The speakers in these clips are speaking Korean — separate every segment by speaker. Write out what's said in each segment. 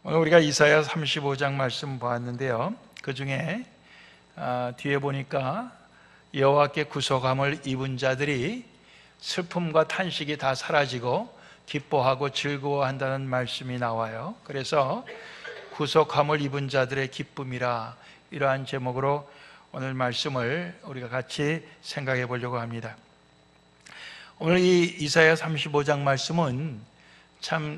Speaker 1: 오늘 우리가 이사야 35장 말씀 보았는데요. 그 중에 뒤에 보니까 여호와께 구속함을 입은 자들이 슬픔과 탄식이 다 사라지고 기뻐하고 즐거워한다는 말씀이 나와요. 그래서 구속함을 입은 자들의 기쁨이라, 이러한 제목으로 오늘 말씀을 우리가 같이 생각해 보려고 합니다. 오늘 이 이사야 35장 말씀은 참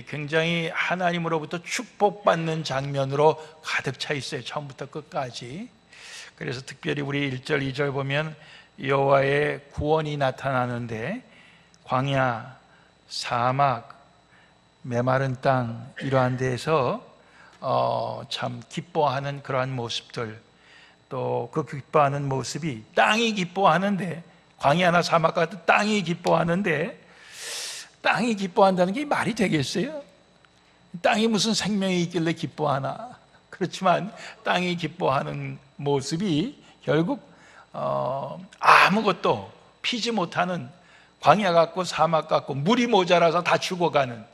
Speaker 1: 굉장히 하나님으로부터 축복받는 장면으로 가득 차 있어요. 처음부터 끝까지. 그래서 특별히 우리 1절, 2절 보면 여호와의 구원이 나타나는데 광야, 사막, 메마른 땅, 이러한 데에서 참 기뻐하는 그러한 모습들, 또 그 기뻐하는 모습이 땅이 기뻐하는데, 광야나 사막 같은 땅이 기뻐하는데, 땅이 기뻐한다는 게 말이 되겠어요? 땅이 무슨 생명이 있길래 기뻐하나? 그렇지만 땅이 기뻐하는 모습이 결국 아무것도 피지 못하는 광야 같고 사막 같고 물이 모자라서 다 죽어가는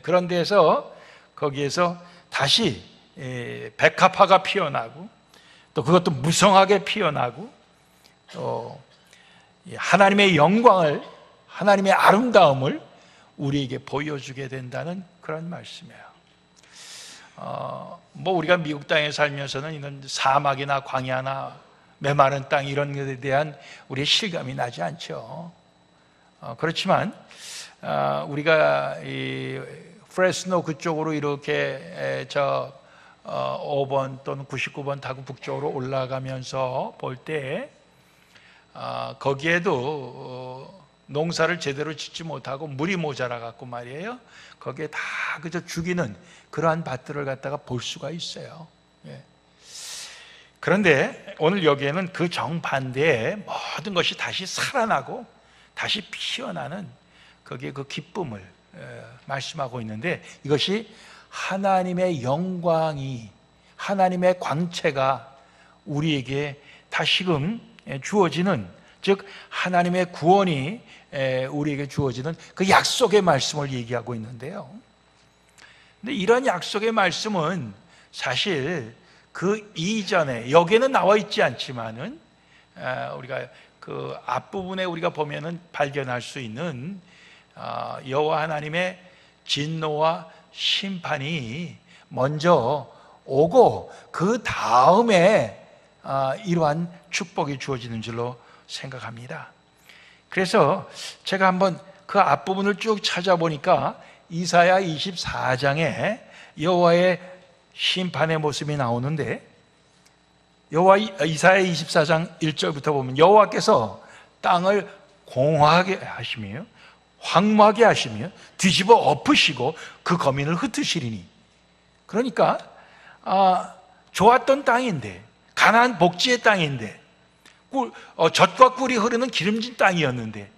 Speaker 1: 그런 데서, 거기에서 다시 백합화가 피어나고, 또 그것도 무성하게 피어나고, 또 하나님의 영광을, 하나님의 아름다움을 우리에게 보여주게 된다는 그런 말씀이에요. 우리가 미국 땅에 살면서는 이런 사막이나 광야나 메마른 땅 이런 것에 대한 우리의 실감이 나지 않죠. 그렇지만 우리가 이 프레스노 그쪽으로 이렇게 5번 또는 99번 타고 북쪽으로 올라가면서 볼 때 거기에도 농사를 제대로 짓지 못하고 물이 모자라 갖고 말이에요, 거기에 다 그저 죽이는 그러한 밭들을 갖다가 볼 수가 있어요. 그런데 오늘 여기에는 그 정반대에 모든 것이 다시 살아나고 다시 피어나는 거기에 그 기쁨을 말씀하고 있는데, 이것이 하나님의 영광이, 하나님의 광채가 우리에게 다시금 주어지는, 즉 하나님의 구원이 우리에게 주어지는 그 약속의 말씀을 얘기하고 있는데요. 근데 이런 약속의 말씀은 사실 그 이전에, 여기에는 나와 있지 않지만은 우리가 그 앞부분에 우리가 보면은 발견할 수 있는 여호와 하나님의 진노와 심판이 먼저 오고 그 다음에 이러한 축복이 주어지는 줄로 생각합니다. 그래서 제가 한번 그 앞부분을 쭉 찾아보니까 이사야 24장에 여호와의 심판의 모습이 나오는데, 이사야 24장 1절부터 보면 여호와께서 땅을 공허하게 하시며 황무하게 하시며 뒤집어 엎으시고 그 거민을 흩으시리니, 그러니까 좋았던 땅인데, 가나안 복지의 땅인데, 젖과 꿀이 흐르는 기름진 땅이었는데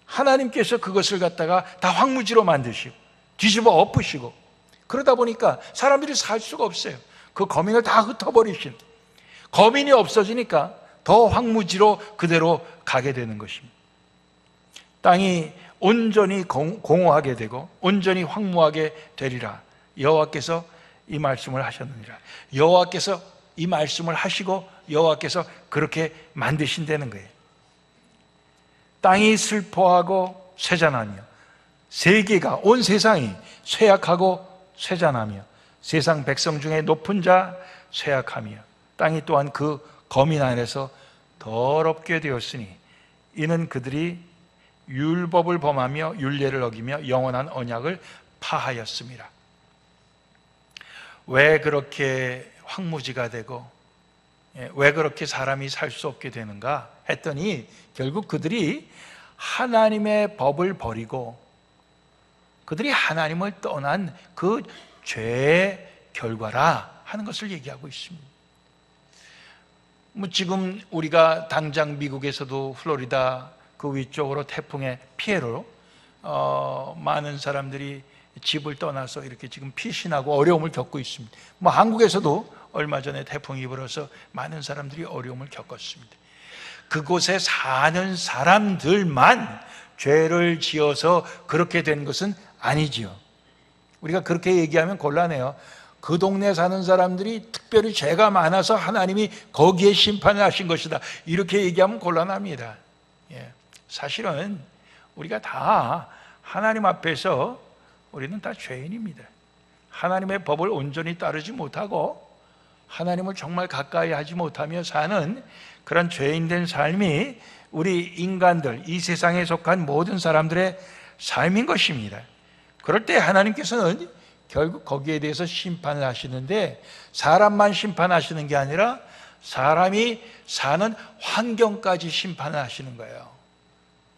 Speaker 1: 하나님께서 그것을 갖다가 다 황무지로 만드시고 뒤집어 엎으시고, 그러다 보니까 사람들이 살 수가 없어요. 그 거민을 다 흩어버리신, 거민이 없어지니까 더 황무지로 그대로 가게 되는 것입니다. 땅이 온전히 공허하게 되고 온전히 황무하게 되리라. 여호와께서 이 말씀을 하셨느니라. 여호와께서 이 말씀을 하시고 여호와께서 그렇게 만드신다는 거예요. 땅이 슬퍼하고 쇠잔하며, 세계가, 온 세상이 쇠약하고 쇠잔하며, 세상 백성 중에 높은 자 쇠약하며, 땅이 또한 그 거민 안에서 더럽게 되었으니 이는 그들이 율법을 범하며 율례를 어기며 영원한 언약을 파하였습니다. 왜 그렇게 황무지가 되고 왜 그렇게 사람이 살 수 없게 되는가 했더니, 결국 그들이 하나님의 법을 버리고 그들이 하나님을 떠난 그 죄의 결과라 하는 것을 얘기하고 있습니다. 지금 우리가 당장 미국에서도 플로리다 그 위쪽으로 태풍의 피해로 많은 사람들이 집을 떠나서 이렇게 지금 피신하고 어려움을 겪고 있습니다. 한국에서도 얼마 전에 태풍이 불어서 많은 사람들이 어려움을 겪었습니다. 그곳에 사는 사람들만 죄를 지어서 그렇게 된 것은 아니지요. 우리가 그렇게 얘기하면 곤란해요. 그 동네 사는 사람들이 특별히 죄가 많아서 하나님이 거기에 심판을 하신 것이다, 이렇게 얘기하면 곤란합니다. 사실은 우리가 다 하나님 앞에서 우리는 다 죄인입니다. 하나님의 법을 온전히 따르지 못하고 하나님을 정말 가까이 하지 못하며 사는 그런 죄인된 삶이 우리 인간들, 이 세상에 속한 모든 사람들의 삶인 것입니다. 그럴 때 하나님께서는 결국 거기에 대해서 심판을 하시는데, 사람만 심판하시는 게 아니라 사람이 사는 환경까지 심판을 하시는 거예요.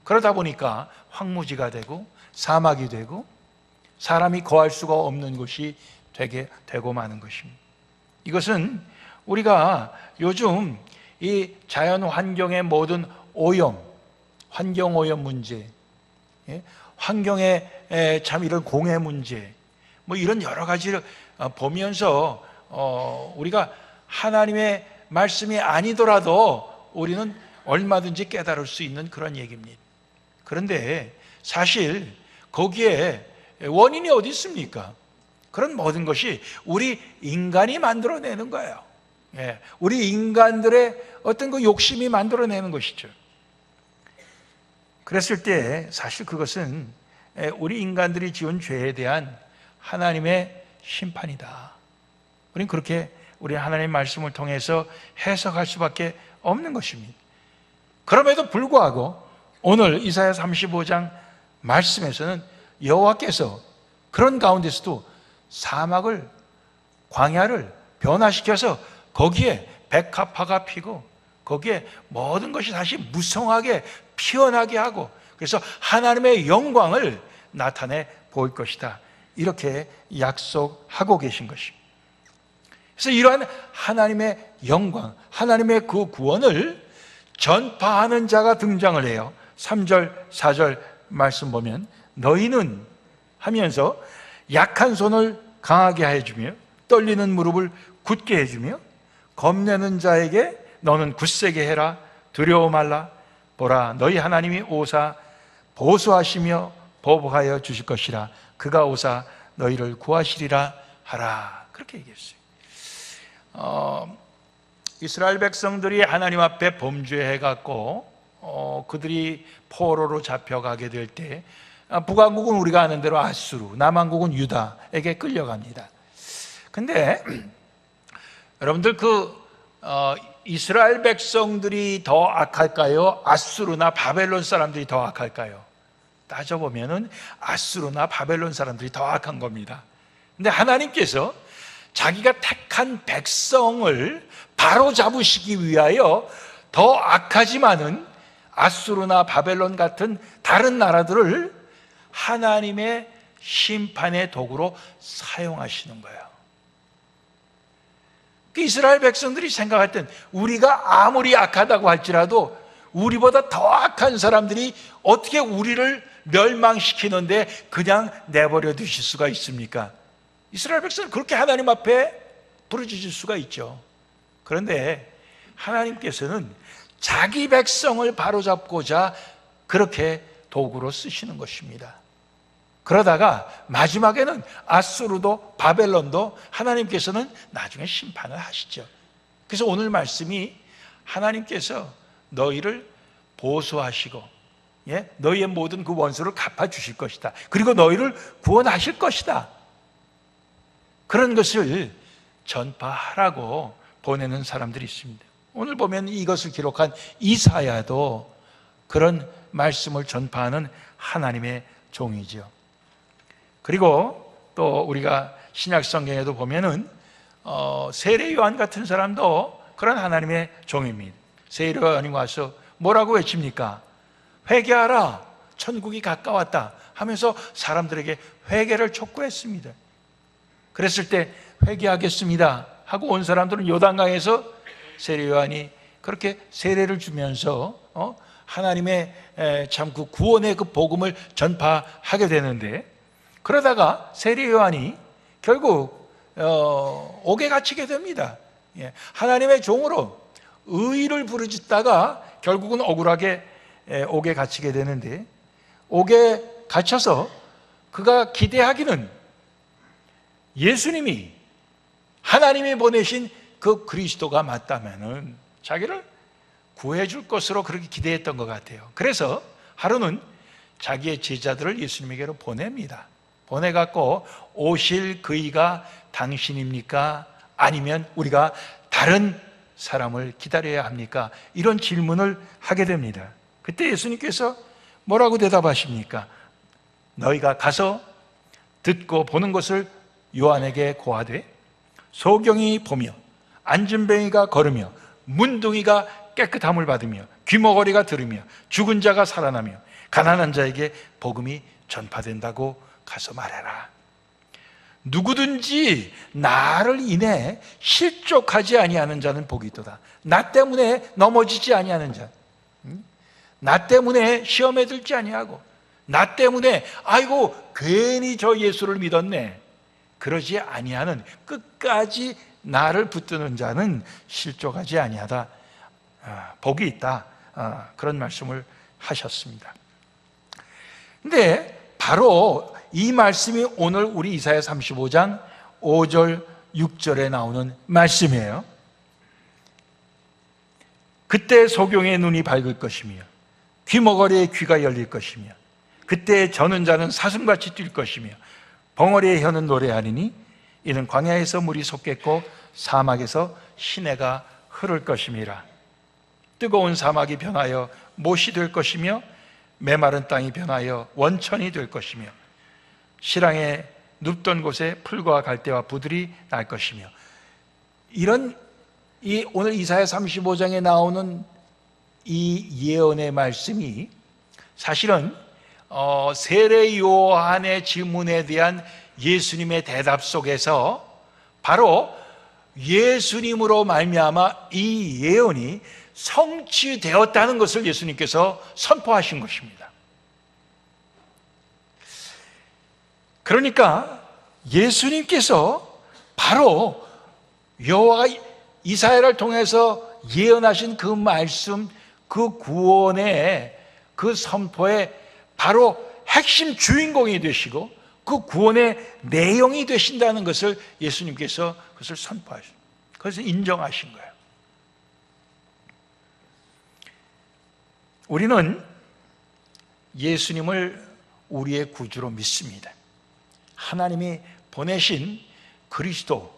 Speaker 1: 그러다 보니까 황무지가 되고 사막이 되고 사람이 거할 수가 없는 곳이 되게 되고 마는 것입니다. 이것은 우리가 요즘 이 자연 환경의 모든 오염, 환경 오염 문제, 환경의 참 이런 공해 문제, 뭐 이런 여러 가지를 보면서 우리가 하나님의 말씀이 아니더라도 우리는 얼마든지 깨달을 수 있는 그런 얘기입니다. 그런데 사실 거기에 원인이 어디 있습니까? 그런 모든 것이 우리 인간이 만들어내는 거예요. 우리 인간들의 어떤 그 욕심이 만들어내는 것이죠. 그랬을 때 사실 그것은 우리 인간들이 지은 죄에 대한 하나님의 심판이다. 우리는 그렇게 우리 하나님의 말씀을 통해서 해석할 수밖에 없는 것입니다. 그럼에도 불구하고 오늘 이사야 35장 말씀에서는 여호와께서 그런 가운데서도 사막을, 광야를 변화시켜서 거기에 백합화가 피고 거기에 모든 것이 다시 무성하게 피어나게 하고, 그래서 하나님의 영광을 나타내 보일 것이다, 이렇게 약속하고 계신 것입니다. 그래서 이러한 하나님의 영광, 하나님의 그 구원을 전파하는 자가 등장을 해요. 3절, 4절 말씀 보면 너희는 하면서 약한 손을 강하게 해주며 떨리는 무릎을 굳게 해주며 겁내는 자에게 너는 굳세게 해라, 두려워 말라. 보라, 너희 하나님이 오사 보수하시며 보복하여 주실 것이라. 그가 오사 너희를 구하시리라 하라. 그렇게 얘기했어요. 이스라엘 백성들이 하나님 앞에 범죄해갖고 그들이 포로로 잡혀가게 될 때 북왕국은 우리가 아는 대로 아수르, 남왕국은 유다에게 끌려갑니다. 근데 여러분들 이스라엘 백성들이 더 악할까요? 아수르나 바벨론 사람들이 더 악할까요? 따져보면은 아수르나 바벨론 사람들이 더 악한 겁니다. 근데 하나님께서 자기가 택한 백성을 바로 잡으시기 위하여 더 악하지만은 아수르나 바벨론 같은 다른 나라들을 하나님의 심판의 도구로 사용하시는 거예요. 이스라엘 백성들이 생각할 땐 우리가 아무리 악하다고 할지라도 우리보다 더 악한 사람들이 어떻게 우리를 멸망시키는데 그냥 내버려 두실 수가 있습니까? 이스라엘 백성은 그렇게 하나님 앞에 부르짖을 수가 있죠. 그런데 하나님께서는 자기 백성을 바로잡고자 그렇게 도구로 쓰시는 것입니다. 그러다가 마지막에는 아수르도 바벨론도 하나님께서는 나중에 심판을 하시죠. 그래서 오늘 말씀이 하나님께서 너희를 보수하시고 너희의 모든 그 원수를 갚아주실 것이다, 그리고 너희를 구원하실 것이다, 그런 것을 전파하라고 보내는 사람들이 있습니다. 오늘 보면 이것을 기록한 이사야도 그런 말씀을 전파하는 하나님의 종이죠. 그리고 또 우리가 신약 성경에도 보면은 세례 요한 같은 사람도 그런 하나님의 종입니다. 세례 요한이 와서 뭐라고 외칩니까? 회개하라, 천국이 가까웠다 하면서 사람들에게 회개를 촉구했습니다. 그랬을 때 회개하겠습니다 하고 온 사람들은 요단강에서 세례 요한이 그렇게 세례를 주면서 하나님의 참 그 구원의 그 복음을 전파하게 되는데, 그러다가 세례 요한이 결국 옥에 갇히게 됩니다. 하나님의 종으로 의를 부르짖다가 결국은 억울하게 옥에 갇히게 되는데, 옥에 갇혀서 그가 기대하기는 예수님이 하나님이 보내신 그 그리스도가 맞다면은 자기를 구해줄 것으로 그렇게 기대했던 것 같아요. 그래서 하루는 자기의 제자들을 예수님에게로 보냅니다. 보내갖고 오실 그이가 당신입니까? 아니면 우리가 다른 사람을 기다려야 합니까? 이런 질문을 하게 됩니다. 그때 예수님께서 뭐라고 대답하십니까? 너희가 가서 듣고 보는 것을 요한에게 고하되 소경이 보며 안진뱅이가 걸으며 문둥이가 깨끗함을 받으며 귀머거리가 들으며 죽은 자가 살아나며 가난한 자에게 복음이 전파된다고 가서 말해라. 누구든지 나를 인해 실족하지 아니하는 자는 복이 있도다. 나 때문에 넘어지지 아니하는 자, 나 때문에 시험에 들지 아니하고, 나 때문에 아이고 괜히 저 예수를 믿었네, 그러지 아니하는, 끝까지 나를 붙드는 자는 실족하지 아니하다, 복이 있다, 그런 말씀을 하셨습니다. 근데 바로 이 말씀이 오늘 우리 이사야 35장 5절 6절에 나오는 말씀이에요. 그때 소경의 눈이 밝을 것이며 귀머거리의 귀가 열릴 것이며 그때 저는 자는 사슴같이 뛸 것이며 벙어리의 혀는 노래하리니 이는 광야에서 물이 솟겠고 사막에서 시내가 흐를 것임이라. 뜨거운 사막이 변하여 못이 될 것이며 메마른 땅이 변하여 원천이 될 것이며 실황에 눕던 곳에 풀과 갈대와 부들이 날 것이며, 이런 이 오늘 이사야 35장에 나오는 이 예언의 말씀이 사실은 세례 요한의 질문에 대한 예수님의 대답 속에서 바로 예수님으로 말미암아 이 예언이 성취되었다는 것을 예수님께서 선포하신 것입니다. 그러니까 예수님께서 바로 여호와가 이사야를 통해서 예언하신 그 말씀, 그 구원의 그 선포의 바로 핵심 주인공이 되시고 그 구원의 내용이 되신다는 것을 예수님께서 그것을 선포하신, 그것을 인정하신 거예요. 우리는 예수님을 우리의 구주로 믿습니다. 하나님이 보내신 그리스도,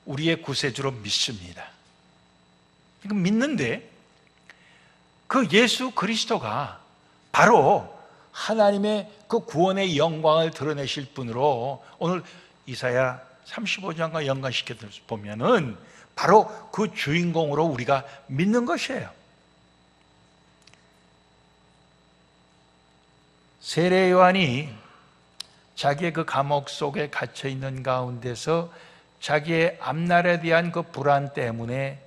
Speaker 1: 우리의 구세주로 믿습니다. 믿는데 그 예수 그리스도가 바로 하나님의 그 구원의 영광을 드러내실 분으로 오늘 이사야 35장과 연관시켜서 보면은 바로 그 주인공으로 우리가 믿는 것이에요. 세례 요한이 자기의 그 감옥 속에 갇혀 있는 가운데서 자기의 앞날에 대한 그 불안 때문에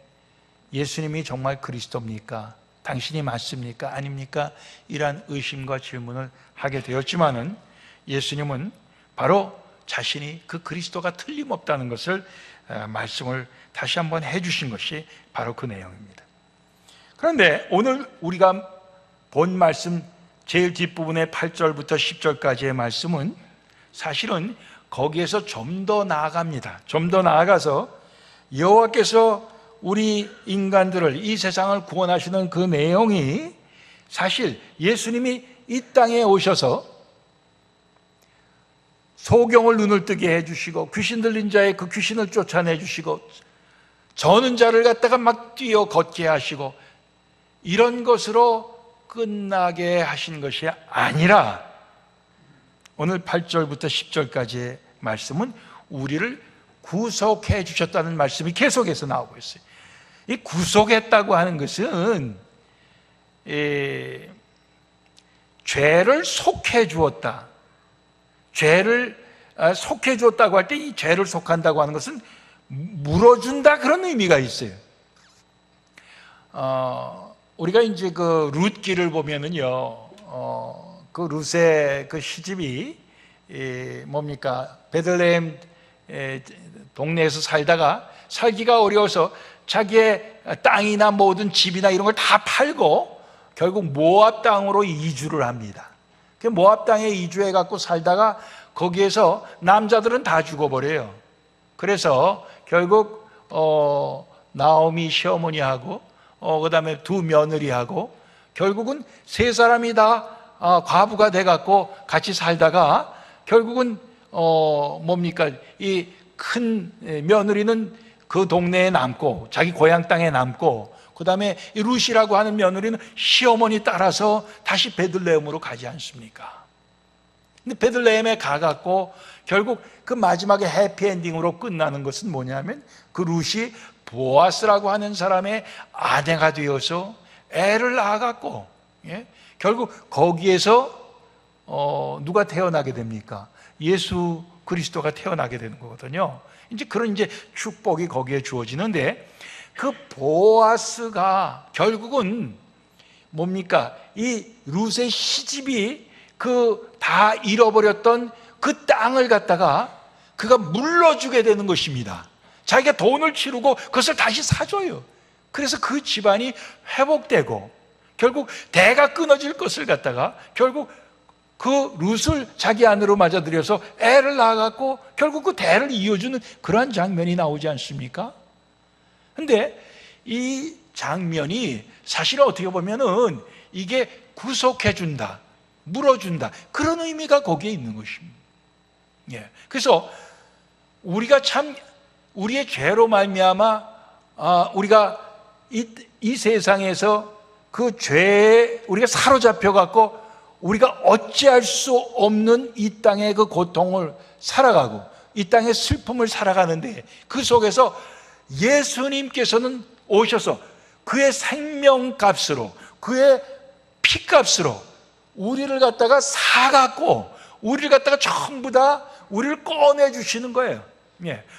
Speaker 1: 예수님이 정말 그리스도입니까? 당신이 맞습니까? 아닙니까? 이러한 의심과 질문을 하게 되었지만은 예수님은 바로 자신이 그 그리스도가 틀림없다는 것을 말씀을 다시 한번 해주신 것이 바로 그 내용입니다. 그런데 오늘 우리가 본 말씀 제일 뒷부분의 8절부터 10절까지의 말씀은 사실은 거기에서 좀 더 나아갑니다. 좀 더 나아가서 여호와께서 우리 인간들을, 이 세상을 구원하시는 그 내용이 사실 예수님이 이 땅에 오셔서 소경을 눈을 뜨게 해주시고 귀신 들린 자의 그 귀신을 쫓아내주시고 저는 자를 갖다가 막 뛰어 걷게 하시고 이런 것으로 끝나게 하신 것이 아니라 오늘 8절부터 10절까지의 말씀은 우리를 구속해 주셨다는 말씀이 계속해서 나오고 있어요. 이 구속했다고 하는 것은 죄를 속해 주었다. 죄를 속해 주었다고 할 때 이 죄를 속한다고 하는 것은 물어준다, 그런 의미가 있어요. 우리가 이제 그 룻기를 보면은요, 그 룻의 그 시집이 뭡니까? 베들레헴 동네에서 살다가 살기가 어려워서 자기의 땅이나 모든 집이나 이런 걸 다 팔고 결국 모압 땅으로 이주를 합니다. 그 모압 땅에 이주해 갖고 살다가 거기에서 남자들은 다 죽어버려요. 그래서 결국 나오미 시어머니하고 그 다음에 두 며느리하고 결국은 세 사람이 다 과부가 돼갖고 같이 살다가 결국은 뭡니까? 이 큰 며느리는 그 동네에 남고 자기 고향 땅에 남고 그 다음에 이 루시라고 하는 며느리는 시어머니 따라서 다시 베들레헴으로 가지 않습니까? 근데 베들레헴에 가갖고 결국 그 마지막에 해피엔딩으로 끝나는 것은 뭐냐면 그 루시 보아스라고 하는 사람의 아내가 되어서 애를 낳아갖고 결국 거기에서 누가 태어나게 됩니까? 예수 그리스도가 태어나게 되는 거거든요. 이제 그런 축복이 거기에 주어지는데 그 보아스가 결국은 뭡니까? 이 룻의 시집이 그 다 잃어버렸던 그 땅을 갖다가 그가 물러주게 되는 것입니다. 자기가 돈을 치르고 그것을 다시 사줘요. 그래서 그 집안이 회복되고 결국 대가 끊어질 것을 갖다가 결국 그 룻을 자기 안으로 맞아들여서 애를 낳아갖고 결국 그 대를 이어주는 그러한 장면이 나오지 않습니까? 근데 이 장면이 사실 어떻게 보면은 이게 구속해준다, 물어준다, 그런 의미가 거기에 있는 것입니다. 그래서 우리가 참 우리의 죄로 말미암아 우리가 이 세상에서 그 죄에 우리가 사로잡혀 갖고 우리가 어찌할 수 없는 이 땅의 그 고통을 살아가고 이 땅의 슬픔을 살아가는데 그 속에서 예수님께서는 오셔서 그의 생명값으로 그의 피값으로 우리를 갖다가 사갖고 우리를 갖다가 전부 다 우리를 꺼내주시는 거예요.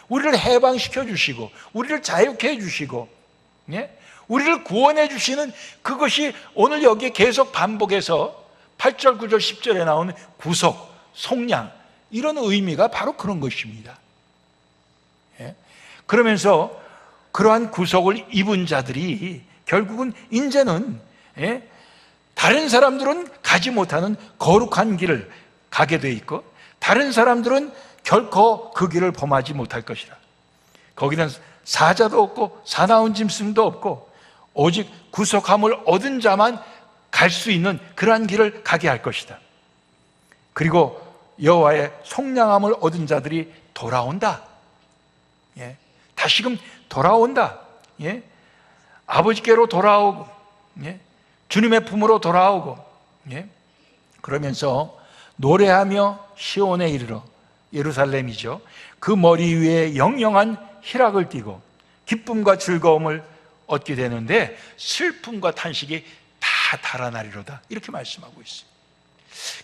Speaker 1: 우리를 해방시켜 주시고 우리를 자유케 해주시고 우리를 구원해 주시는 그것이 오늘 여기에 계속 반복해서 8절, 9절, 10절에 나오는 구속, 속량 이런 의미가 바로 그런 것입니다. 그러면서 그러한 구속을 입은 자들이 결국은 이제는 다른 사람들은 가지 못하는 거룩한 길을 가게 돼 있고 다른 사람들은 결코 그 길을 범하지 못할 것이라. 거기는 사자도 없고 사나운 짐승도 없고 오직 구속함을 얻은 자만 갈 수 있는 그러한 길을 가게 할 것이다. 그리고 여호와의 속량함을 얻은 자들이 돌아온다. 다시금 돌아온다. 아버지께로 돌아오고 주님의 품으로 돌아오고 그러면서 노래하며 시온에 이르러 예루살렘이죠. 그 머리 위에 영영한 희락을 띠고 기쁨과 즐거움을 얻게 되는데 슬픔과 탄식이 다 달아나리로다 이렇게 말씀하고 있어요.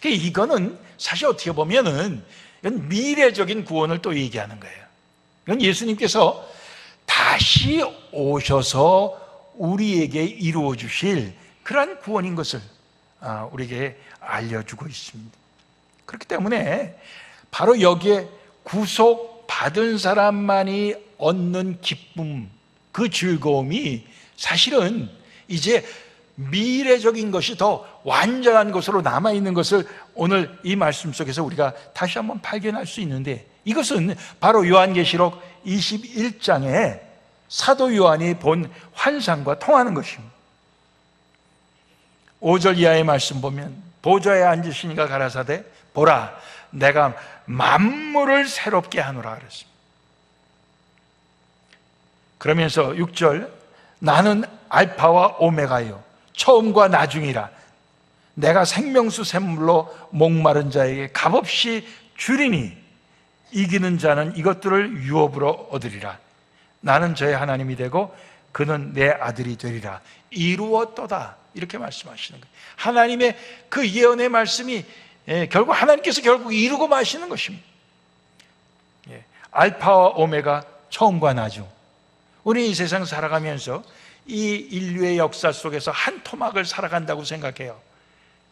Speaker 1: 이거는 사실 어떻게 보면은 이건 미래적인 구원을 또 얘기하는 거예요. 이건 예수님께서 다시 오셔서 우리에게 이루어 주실 그러한 구원인 것을 우리에게 알려주고 있습니다. 그렇기 때문에 바로 여기에 구속받은 사람만이 얻는 기쁨, 그 즐거움이 사실은 이제 미래적인 것이 더 완전한 것으로 남아있는 것을 오늘 이 말씀 속에서 우리가 다시 한번 발견할 수 있는데 이것은 바로 요한계시록 21장에 사도 요한이 본 환상과 통하는 것입니다. 5절 이하의 말씀 보면 보좌에 앉으시니가 가라사대 보라 내가 만물을 새롭게 하노라 그랬습니다. 그러면서 6절 나는 알파와 오메가요 처음과 나중이라 내가 생명수 샘물로 목마른 자에게 값없이 주리니 이기는 자는 이것들을 유업으로 얻으리라. 나는 저의 하나님이 되고 그는 내 아들이 되리라. 이루었도다 이렇게 말씀하시는 거예요. 하나님의 그 예언의 말씀이 결국 하나님께서 결국 이루고 마시는 것입니다. 알파와 오메가 처음과 나중. 우리 이 세상 살아가면서 이 인류의 역사 속에서 한 토막을 살아간다고 생각해요.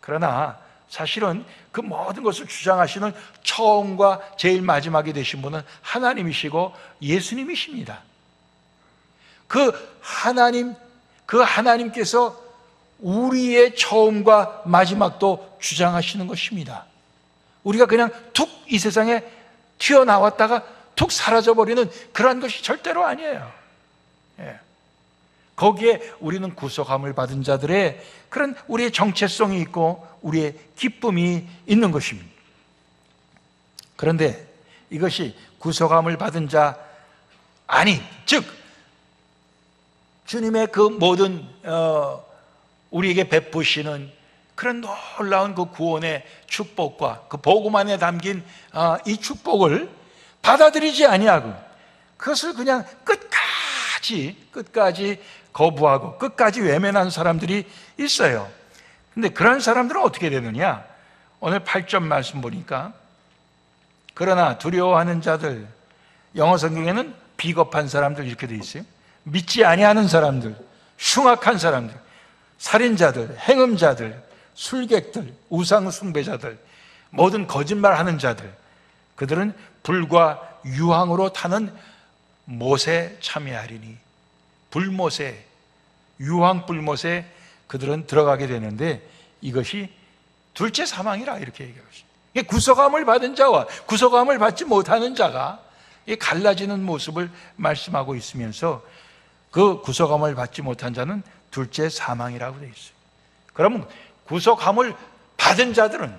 Speaker 1: 그러나 사실은 그 모든 것을 주장하시는 처음과 제일 마지막이 되신 분은 하나님이시고 예수님이십니다. 그 하나님께서 우리의 처음과 마지막도 주장하시는 것입니다. 우리가 그냥 툭 이 세상에 튀어나왔다가 툭 사라져버리는 그러한 것이 절대로 아니에요. 예. 거기에 우리는 구속함을 받은 자들의 그런 우리의 정체성이 있고 우리의 기쁨이 있는 것입니다. 그런데 이것이 구속함을 받은 자 즉 주님의 그 모든 우리에게 베푸시는 그런 놀라운 그 구원의 축복과 그 복음 안에 담긴 이 축복을 받아들이지 아니하고 그것을 그냥 끝까지 거부하고 끝까지 외면한 사람들이 있어요. 근데 그런 사람들은 어떻게 되느냐? 오늘 8절 말씀 보니까 그러나 두려워하는 자들, 영어 성경에는 비겁한 사람들 이렇게 돼 있어요. 믿지 아니하는 사람들, 흉악한 사람들, 살인자들, 행음자들, 술객들, 우상 숭배자들, 모든 거짓말하는 자들, 그들은 불과 유황으로 타는 못에 참여하리니, 불못에, 유황 불못에 그들은 들어가게 되는데 이것이 둘째 사망이라 이렇게 얘기하고 있습니다. 구속함을 받은 자와 구속함을 받지 못하는 자가 갈라지는 모습을 말씀하고 있으면서 그 구속함을 받지 못한 자는 둘째 사망이라고 되어 있어요. 그러면 구속함을 받은 자들은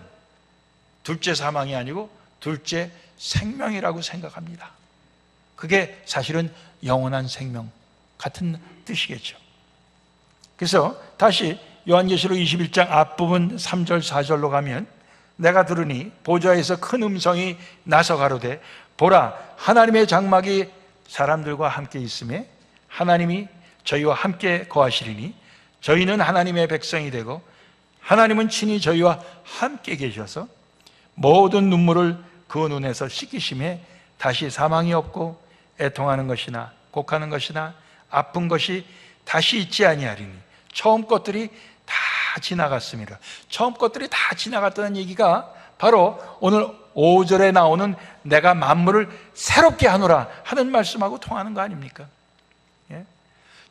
Speaker 1: 둘째 사망이 아니고 둘째 생명이라고 생각합니다. 그게 사실은 영원한 생명 같은 뜻이겠죠. 그래서 다시 요한계시록 21장 앞부분 3절 4절로 가면 내가 들으니 보좌에서 큰 음성이 나서 가로되 보라 하나님의 장막이 사람들과 함께 있음에 하나님이 저희와 함께 거하시리니 저희는 하나님의 백성이 되고 하나님은 친히 저희와 함께 계셔서 모든 눈물을 그 눈에서 씻기심에 다시 사망이 없고 애통하는 것이나 곡하는 것이나 아픈 것이 다시 있지 아니하리니 처음 것들이 다 지나갔습니다. 처음 것들이 다 지나갔다는 얘기가 바로 오늘 5절에 나오는 내가 만물을 새롭게 하노라 하는 말씀하고 통하는 거 아닙니까? 예?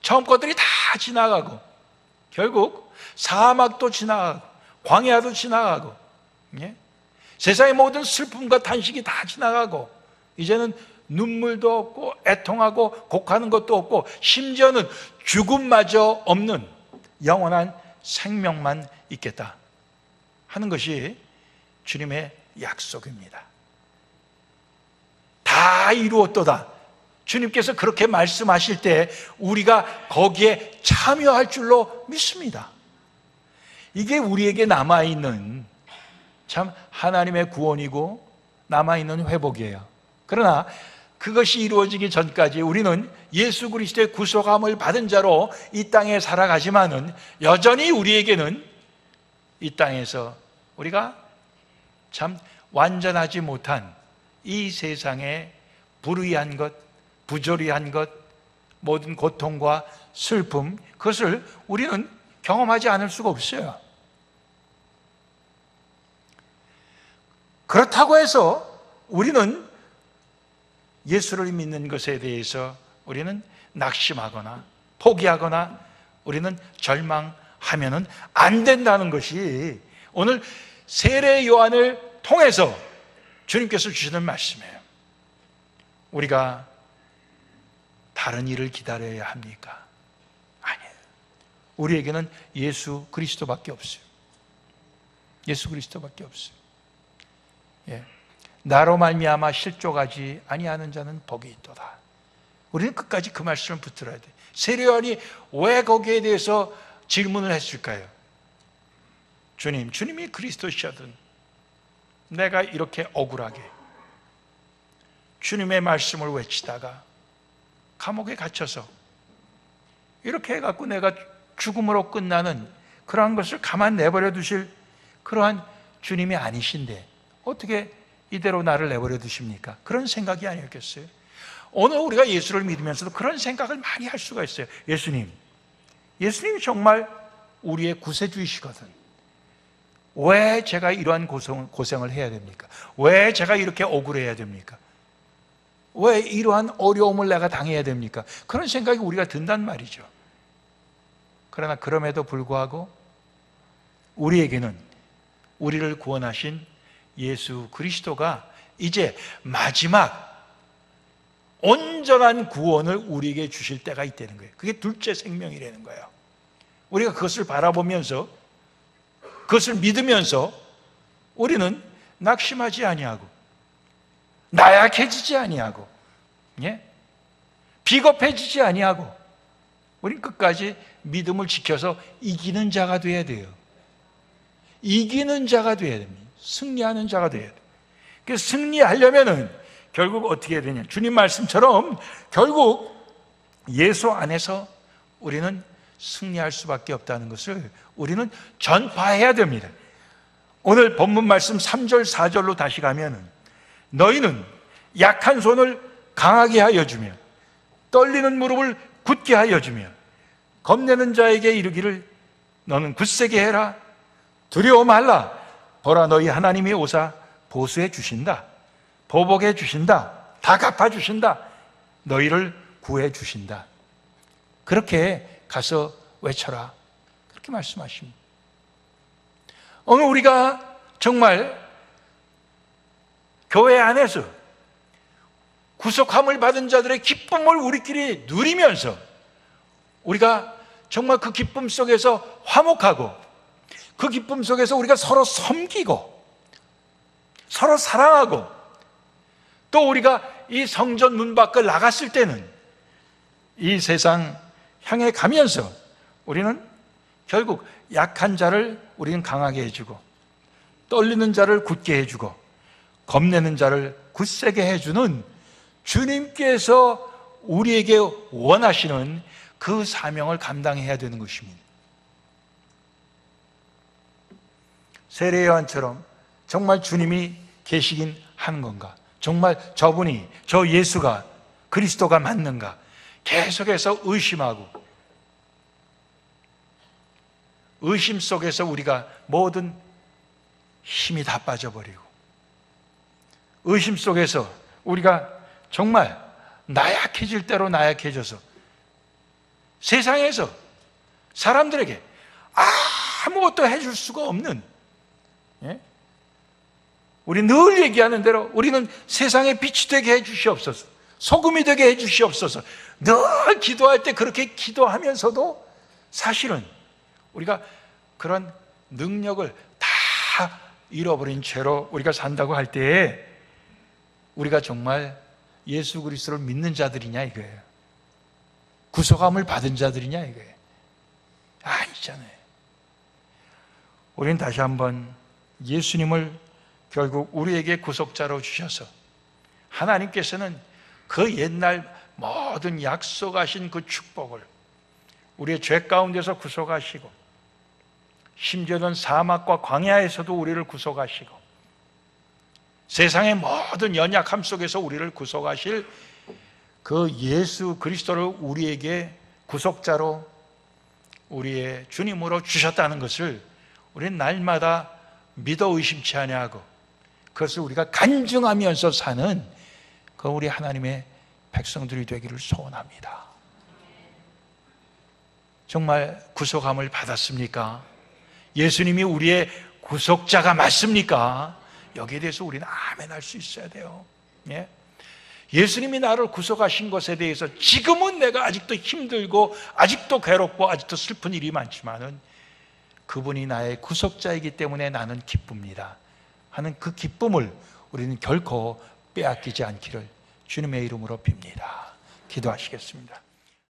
Speaker 1: 처음 것들이 다 지나가고 결국 사막도 지나가고 광야도 지나가고 예? 세상의 모든 슬픔과 탄식이 다 지나가고 이제는 눈물도 없고 애통하고 곡하는 것도 없고 심지어는 죽음마저 없는 영원한 생명만 있겠다 하는 것이 주님의 약속입니다. 다 이루었도다. 주님께서 그렇게 말씀하실 때 우리가 거기에 참여할 줄로 믿습니다. 이게 우리에게 남아있는 참 하나님의 구원이고 남아있는 회복이에요. 그러나 그것이 이루어지기 전까지 우리는 예수 그리스도의 구속함을 받은 자로 이 땅에 살아가지만은 여전히 우리에게는 이 땅에서 우리가 참 완전하지 못한 이 세상의 불의한 것, 부조리한 것, 모든 고통과 슬픔, 그것을 우리는 경험하지 않을 수가 없어요. 그렇다고 해서 우리는 예수를 믿는 것에 대해서 우리는 낙심하거나 포기하거나 우리는 절망하면은 안 된다는 것이 오늘 세례 요한을 통해서 주님께서 주시는 말씀이에요. 우리가 다른 일을 기다려야 합니까? 아니에요. 우리에게는 예수 그리스도밖에 없어요. 예수 그리스도밖에 없어요. 예. 나로 말미암아 실족하지 아니하는 자는 복이 있도다. 우리는 끝까지 그 말씀을 붙들어야 돼. 세례 요한이 왜 거기에 대해서 질문을 했을까요? 주님이 그리스도시거든 내가 이렇게 억울하게 주님의 말씀을 외치다가 감옥에 갇혀서 이렇게 해갖고 내가 죽음으로 끝나는 그러한 것을 가만 내버려 두실 그러한 주님이 아니신데 어떻게 이대로 나를 내버려 두십니까? 그런 생각이 아니었겠어요? 오늘 우리가 예수를 믿으면서도 그런 생각을 많이 할 수가 있어요. 예수님이 정말 우리의 구세주이시거든 왜 제가 이러한 고생을 해야 됩니까? 왜 제가 이렇게 억울해야 됩니까? 왜 이러한 어려움을 내가 당해야 됩니까? 그런 생각이 우리가 든단 말이죠. 그러나 그럼에도 불구하고 우리에게는 우리를 구원하신 예수 그리스도가 이제 마지막 온전한 구원을 우리에게 주실 때가 있다는 거예요. 그게 둘째 생명이라는 거예요. 우리가 그것을 바라보면서, 그것을 믿으면서 우리는 낙심하지 아니하고 나약해지지 아니하고, 예? 비겁해지지 아니하고, 우리는 끝까지 믿음을 지켜서 이기는 자가 돼야 돼요. 이기는 자가 돼야 됩니다. 승리하는 자가 돼야 돼요. 그래서 승리하려면은 결국 어떻게 해야 되냐? 주님 말씀처럼 결국 예수 안에서 우리는 승리할 수밖에 없다는 것을 우리는 전파해야 됩니다. 오늘 본문 말씀 3절 4절로 다시 가면은 너희는 약한 손을 강하게 하여 주며 떨리는 무릎을 굳게 하여 주며 겁내는 자에게 이르기를 너는 굳세게 해라. 두려워 말라. 보라 너희 하나님이 오사 보수해 주신다. 보복해 주신다. 다 갚아 주신다. 너희를 구해 주신다. 그렇게 가서 외쳐라. 그렇게 말씀하십니다. 오늘 우리가 정말 교회 안에서 구속함을 받은 자들의 기쁨을 우리끼리 누리면서 우리가 정말 그 기쁨 속에서 화목하고 그 기쁨 속에서 우리가 서로 섬기고 서로 사랑하고 또 우리가 이 성전 문 밖을 나갔을 때는 이 세상 향해 가면서 우리는 결국 약한 자를 우리는 강하게 해주고 떨리는 자를 굳게 해주고 겁내는 자를 굳세게 해주는 주님께서 우리에게 원하시는 그 사명을 감당해야 되는 것입니다. 세례요한처럼 정말 주님이 계시긴 하는 건가? 정말 저분이, 저 예수가 그리스도가 맞는가? 계속해서 의심하고 의심 속에서 우리가 모든 힘이 다 빠져버리고 의심 속에서 우리가 정말 나약해질 대로 나약해져서 세상에서 사람들에게 아무것도 해줄 수가 없는, 예? 우리 늘 얘기하는 대로 우리는 세상에 빛이 되게 해주시옵소서, 소금이 되게 해주시옵소서. 늘 기도할 때 그렇게 기도하면서도 사실은 우리가 그런 능력을 다 잃어버린 채로 우리가 산다고 할 때에 우리가 정말 예수 그리스도를 믿는 자들이냐 이거예요. 구속함을 받은 자들이냐 이거예요. 아니잖아요. 우리는 다시 한번 예수님을 결국 우리에게 구속자로 주셔서 하나님께서는 그 옛날 모든 약속하신 그 축복을 우리의 죄 가운데서 구속하시고 심지어는 사막과 광야에서도 우리를 구속하시고 세상의 모든 연약함 속에서 우리를 구속하실 그 예수 그리스도를 우리에게 구속자로 우리의 주님으로 주셨다는 것을 우리는 날마다 믿어 의심치 아니하고 그것을 우리가 간증하면서 사는 그 우리 하나님의 백성들이 되기를 소원합니다. 정말 구속함을 받았습니까? 예수님이 우리의 구속자가 맞습니까? 여기에 대해서 우리는 아멘 할 수 있어야 돼요. 예? 예수님이 나를 구속하신 것에 대해서 지금은 내가 아직도 힘들고 아직도 괴롭고 아직도 슬픈 일이 많지만은 그분이 나의 구속자이기 때문에 나는 기쁩니다 하는 그 기쁨을 우리는 결코 빼앗기지 않기를 주님의 이름으로 빕니다. 기도하시겠습니다.